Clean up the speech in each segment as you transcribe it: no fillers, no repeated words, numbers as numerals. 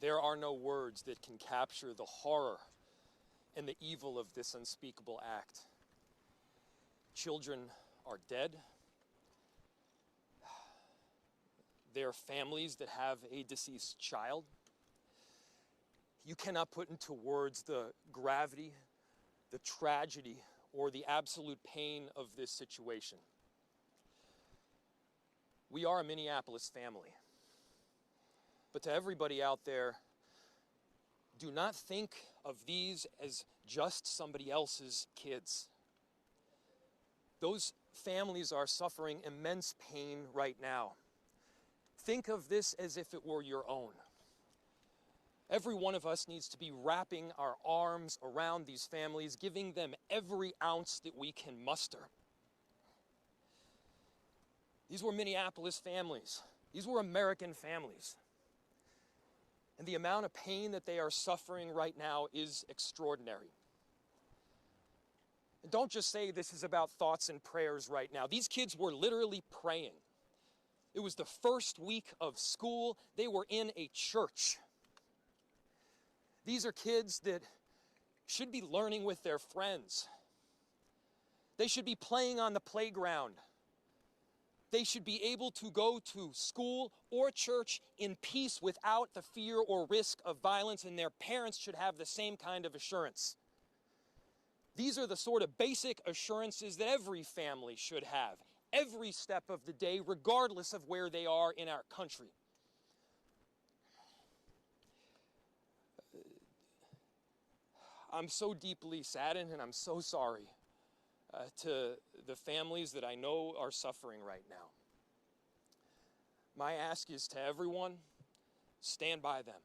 There are no words that can capture the horror and the evil of this unspeakable act. Children are dead. There are families that have a deceased child. You cannot put into words the gravity, the tragedy, or the absolute pain of this situation. We are a Minneapolis family. But to everybody out there, do not think of these as just somebody else's kids. Those families are suffering immense pain right now. Think of this as if it were your own. Every one of us needs to be wrapping our arms around these families, giving them every ounce that we can muster. These were Minneapolis families. These were American families. And the amount of pain that they are suffering right now is extraordinary. And don't just say this is about thoughts and prayers right now. These kids were literally praying. It was the first week of school. They were in a church. These are kids that should be learning with their friends. They should be playing on the playground. They should be able to go to school or church in peace without the fear or risk of violence, and their parents should have the same kind of assurance. These are the sort of basic assurances that every family should have, every step of the day, regardless of where they are in our country. I'm so deeply saddened, and I'm so sorry to the families that I know are suffering right now. My ask is to everyone, stand by them.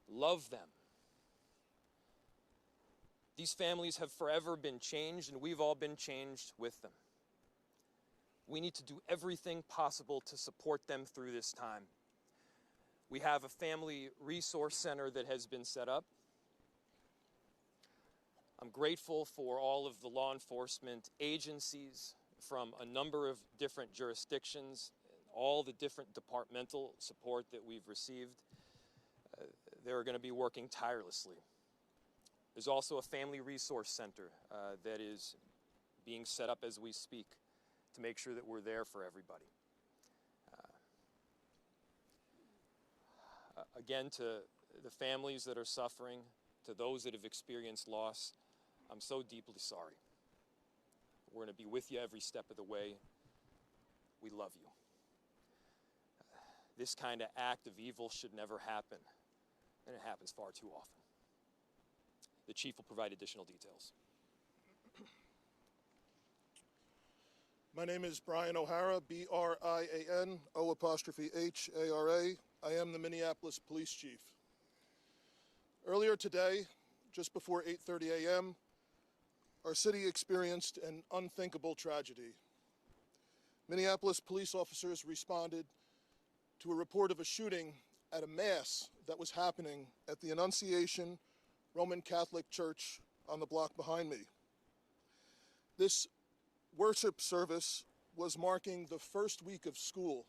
Love them. These families have forever been changed, and we've all been changed with them. We need to do everything possible to support them through this time. We have a family resource center that has been set up. I'm grateful for all of the law enforcement agencies from a number of different jurisdictions, all the different departmental support that we've received. They're going to be working tirelessly. There's also a family resource center that is being set up as we speak to make sure that we're there for everybody. Again, to the families that are suffering, to those that have experienced loss, I'm so deeply sorry. We're going to be with you every step of the way. We love you. This kind of act of evil should never happen, and it happens far too often. The chief will provide additional details. My name is Brian O'Hara, B-R-I-A-N, O''H-A-R-A. I am the Minneapolis Police Chief. Earlier today, just before 8:30 a.m., our city experienced an unthinkable tragedy. Minneapolis police officers responded to a report of a shooting at a mass that was happening at the Annunciation Roman Catholic Church on the block behind me. This worship service was marking the first week of school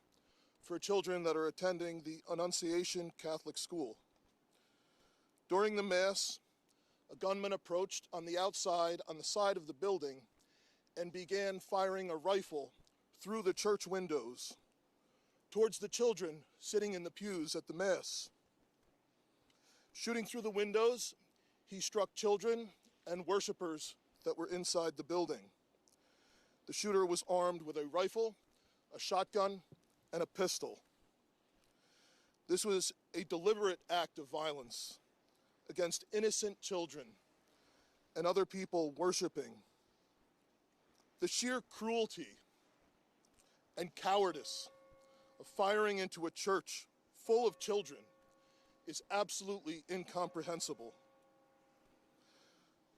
for children that are attending the Annunciation Catholic school. During the mass, a gunman approached on the outside, on the side of the building, and began firing a rifle through the church windows towards the children sitting in the pews at the mass. Shooting through the windows, he struck children and worshipers that were inside the building. The shooter was armed with a rifle, a shotgun, and a pistol. This was a deliberate act of violence against innocent children and other people worshiping. The sheer cruelty and cowardice of firing into a church full of children is absolutely incomprehensible.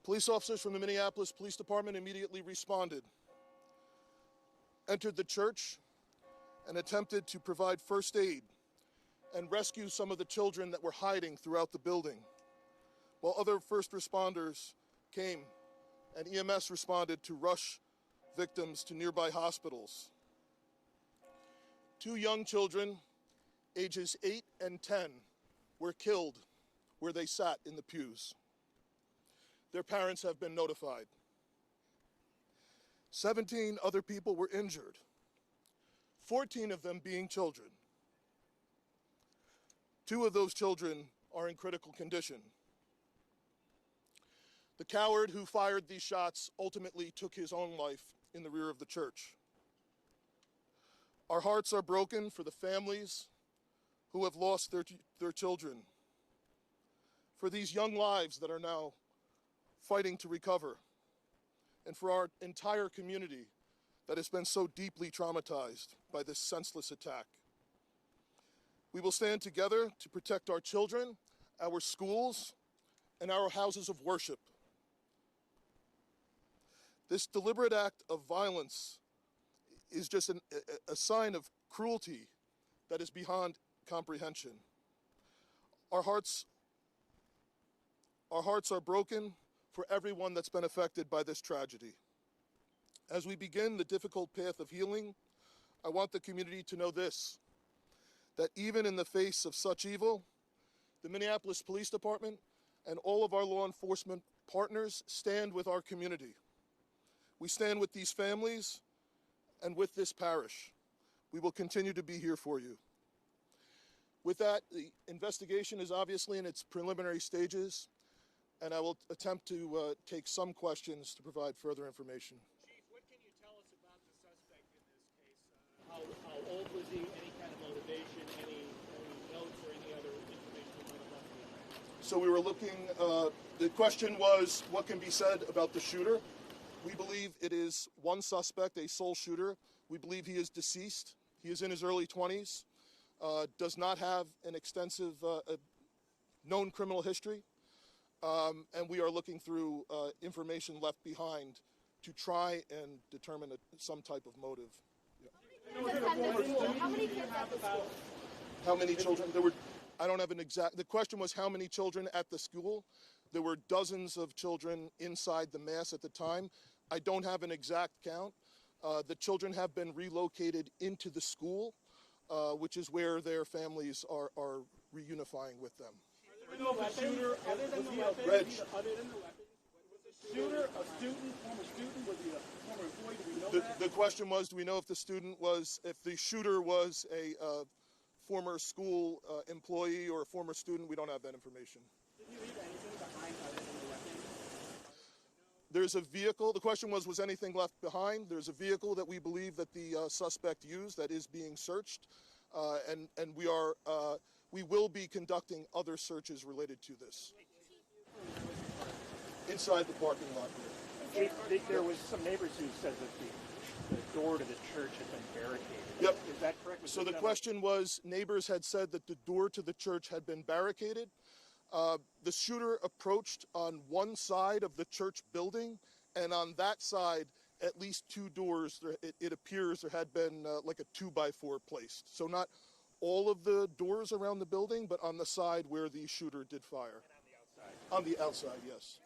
Police officers from the Minneapolis Police Department immediately responded, entered the church, and attempted to provide first aid and rescue some of the children that were hiding throughout the building, while other first responders came and EMS responded to rush victims to nearby hospitals. 2 young children, ages 8 and 10, were killed where they sat in the pews. Their parents have been notified. 17 other people were injured, 14 of them being children. 2 of those children are in critical condition. The coward who fired these shots ultimately took his own life in the rear of the church. Our hearts are broken for the families who have lost their children, for these young lives that are now fighting to recover, and for our entire community that has been so deeply traumatized by this senseless attack. We will stand together to protect our children, our schools, and our houses of worship. This deliberate act of violence is just a sign of cruelty that is beyond comprehension. Our hearts are broken for everyone that's been affected by this tragedy. As we begin the difficult path of healing, I want the community to know this, that even in the face of such evil, the Minneapolis Police Department and all of our law enforcement partners stand with our community. We stand with these families and with this parish. We will continue to be here for you. With that, the investigation is obviously in its preliminary stages, and I will attempt to take some questions to provide further information. Chief, what can you tell us about the suspect in this case? How old was he? Any kind of motivation? Any notes or any other information you might have left behind? So we were looking, the question was, what can be said about the shooter? We believe it is one suspect, a sole shooter. We believe he is deceased. He is in his early 20s, does not have an extensive known criminal history, and we are looking through information left behind to try and determine some type of motive. Yeah. How many kids at the school? How many children? There were, I don't have an exact, the question was how many children at the school. There were dozens of children inside the mass at the time. I don't have an exact count. The children have been relocated into the school, which is where their families are reunifying with them. Do we know if the shooter, other than the weapons, Reg. was the shooter a student, former student? Was he a former employee? Do we know that? The question was, do we know if the shooter was a former school employee or a former student? We don't have that information. Did he leave anything behind other than the weapons? There's a vehicle. The question was anything left behind? There's a vehicle that we believe that the suspect used that is being searched, and we will be conducting other searches related to this. Inside the parking lot here. There was some neighbors who said that the door to the church had been barricaded. Yep. Is that correct? So the question was, neighbors had said that the door to the church had been barricaded. The shooter approached on one side of the church building, and on that side, at least 2 doors, it appears there had been like a 2x4 placed. So not all of the doors around the building, but on the side where the shooter did fire. And on the outside? On the outside, yes.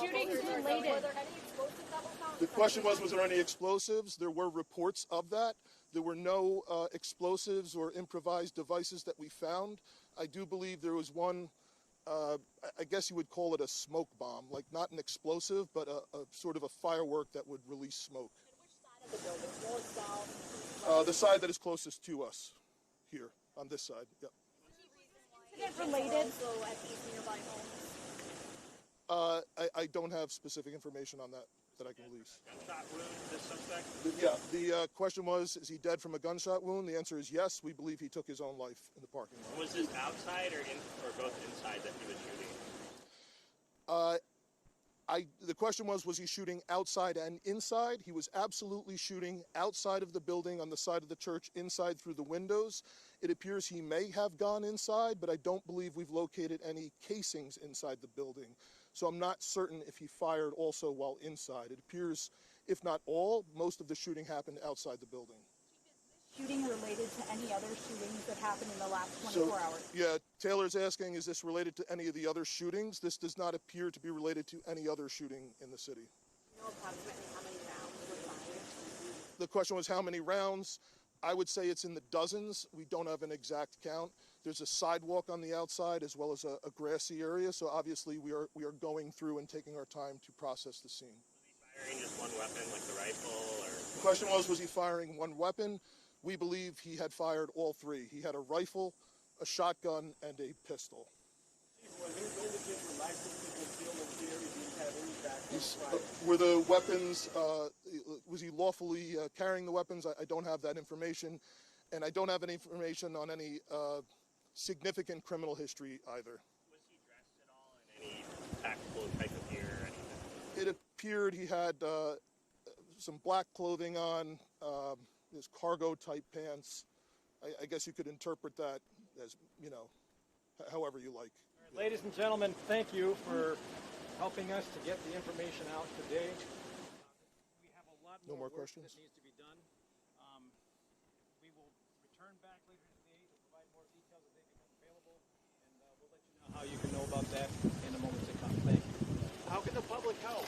Shootings related. Were there any explosives that were found? The question was there any explosives? There were reports of that. There were no explosives or improvised devices that we found. I do believe there was one, I guess you would call it a smoke bomb, like not an explosive, but a sort of a firework that would release smoke. And which side of the building? North, south? The side that is closest to us, here, on this side, yeah. Incident related. So at these nearby homes? I don't have specific information on that I can release. Gunshot wound, this suspect? Yeah, the question was, is he dead from a gunshot wound? The answer is yes. We believe he took his own life in the parking lot. Was this outside or both inside that he was shooting? The question was he shooting outside and inside? He was absolutely shooting outside of the building, on the side of the church, inside through the windows. It appears he may have gone inside, but I don't believe we've located any casings inside the building. So I'm not certain if he fired also while inside. It appears, if not all, most of the shooting happened outside the building. Shooting related to any other shootings that happened in the last 24 hours? Yeah, Taylor's asking, is this related to any of the other shootings? This does not appear to be related to any other shooting in the city. You know approximately how many rounds were fired? The question was how many rounds. I would say it's in the dozens. We don't have an exact count. There's a sidewalk on the outside as well as a grassy area, so obviously we are going through and taking our time to process the scene. Was he firing just one weapon, like the rifle, or? The question was he firing one weapon? We believe he had fired all three. He had a rifle, a shotgun, and a pistol. Were the weapons, was he lawfully carrying the weapons? I don't have that information, and I don't have any information on any significant criminal history either. Was he dressed at all in any tactical type of gear or anything? It appeared he had some black clothing on, his cargo-type pants. I guess you could interpret that as, you know, however you like. Right, ladies and gentlemen, thank you for helping us to get the information out today. We have a lot more work questions? that needs to be done. We will return back later today to provide more details as they become available, and we'll let you know how you can know about that in the moments to come. Thank you. How can the public help?